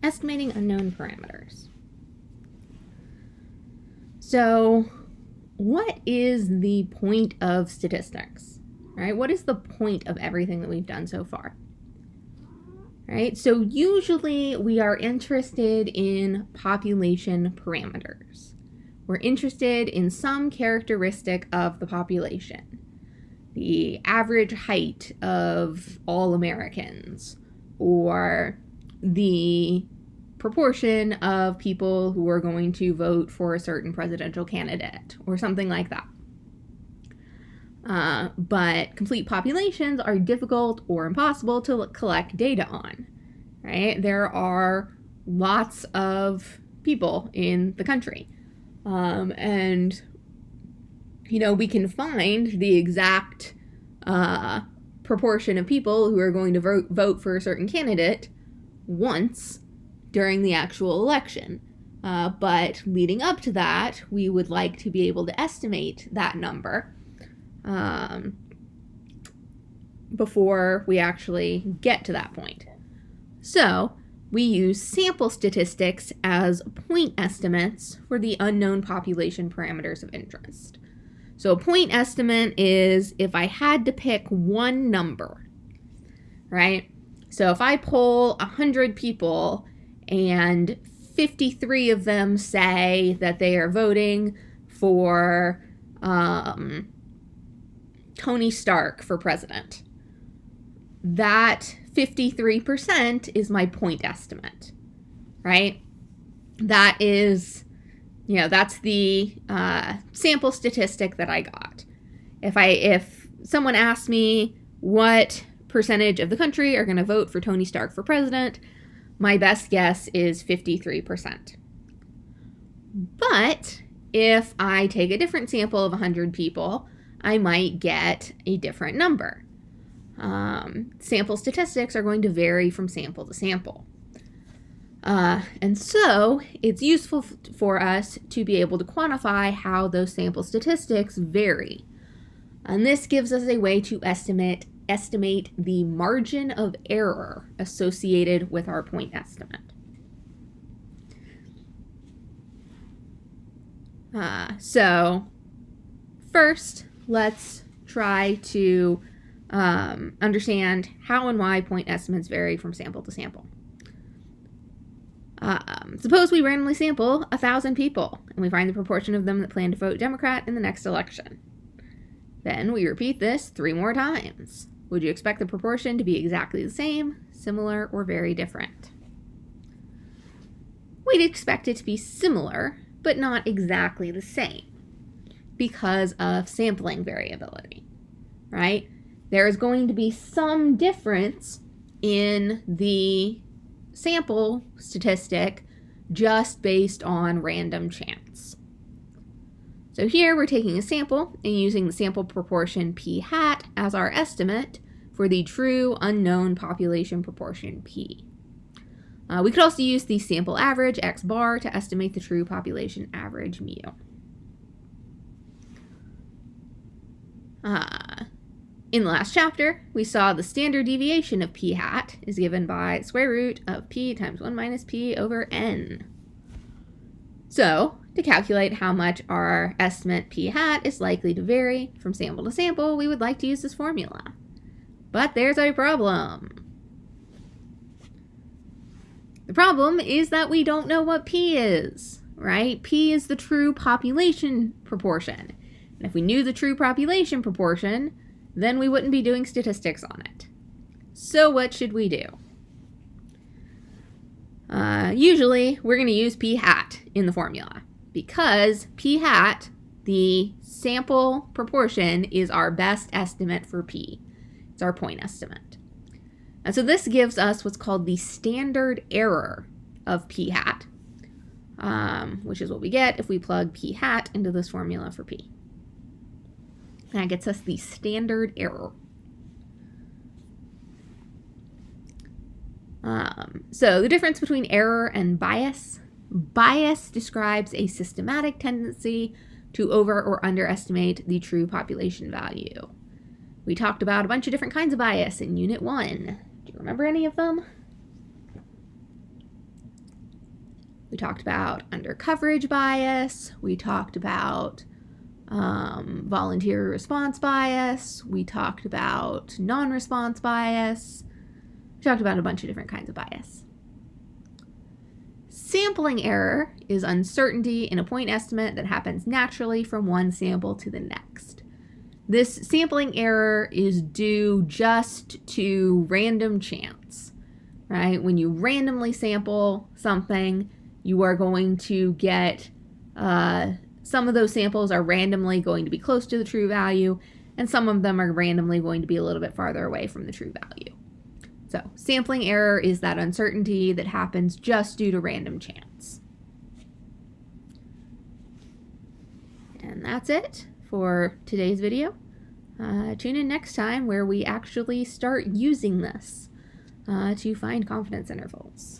estimating unknown parameters. So, what is the point of statistics? Right? What is the point of everything that we've done so far? Right? So usually we are interested in population parameters. We're interested in some characteristic of the population. The average height of all Americans, or the proportion of people who are going to vote for a certain presidential candidate, or something like that. But complete populations are difficult or impossible to collect data on, right? There are lots of people in the country. And, we can find the exact proportion of people who are going to vote for a certain candidate once during the actual election. But leading up to that, we would like to be able to estimate that number before we actually get to that point. So we use sample statistics as point estimates for the unknown population parameters of interest. So a point estimate is if I had to pick one number, right? So if I poll 100 people and 53 of them say that they are voting for Tony Stark for president, that 53% is my point estimate, right? That is, that's the sample statistic that I got. If someone asked me what percentage of the country are going to vote for Tony Stark for president, my best guess is 53%. But if I take a different sample of 100 people, I might get a different number. Sample statistics are going to vary from sample to sample. And so it's useful for us to be able to quantify how those sample statistics vary. And this gives us a way to estimate the margin of error associated with our point estimate. So first, let's try to understand how and why point estimates vary from sample to sample. Suppose we randomly sample 1,000 people, and we find the proportion of them that plan to vote Democrat in the next election. Then we repeat this 3 more times. Would you expect the proportion to be exactly the same, similar, or very different? We'd expect it to be similar, but not exactly the same, because of sampling variability, right? There is going to be some difference in the sample statistic just based on random chance. So here we're taking a sample and using the sample proportion p hat as our estimate for the true unknown population proportion p. We could also use the sample average x bar to estimate the true population average mu. In the last chapter, we saw the standard deviation of p hat is given by square root of p times 1 minus p over n. So, to calculate how much our estimate p hat is likely to vary from sample to sample, we would like to use this formula. But there's a problem. The problem is that we don't know what p is, right? P is the true population proportion. And if we knew the true population proportion, then we wouldn't be doing statistics on it. So what should we do? Usually, we're going to use p hat in the formula because p hat, the sample proportion, is our best estimate for p. It's our point estimate. And so this gives us what's called the standard error of p hat, which is what we get if we plug p hat into this formula for p. That gets us the standard error. So the difference between error and bias. Bias describes a systematic tendency to over or underestimate the true population value. We talked about a bunch of different kinds of bias in Unit 1. Do you remember any of them? We talked about undercoverage bias. We talked about volunteer response bias. We talked about non-response bias. We talked about a bunch of different kinds of bias. Sampling error is uncertainty in a point estimate that happens naturally from one sample to the next. This sampling error is due just to random chance, right? When you randomly sample something, you are going to get, some of those samples are randomly going to be close to the true value, and some of them are randomly going to be a little bit farther away from the true value. So sampling error is that uncertainty that happens just due to random chance. And that's it for today's video. Tune in next time where we actually start using this to find confidence intervals.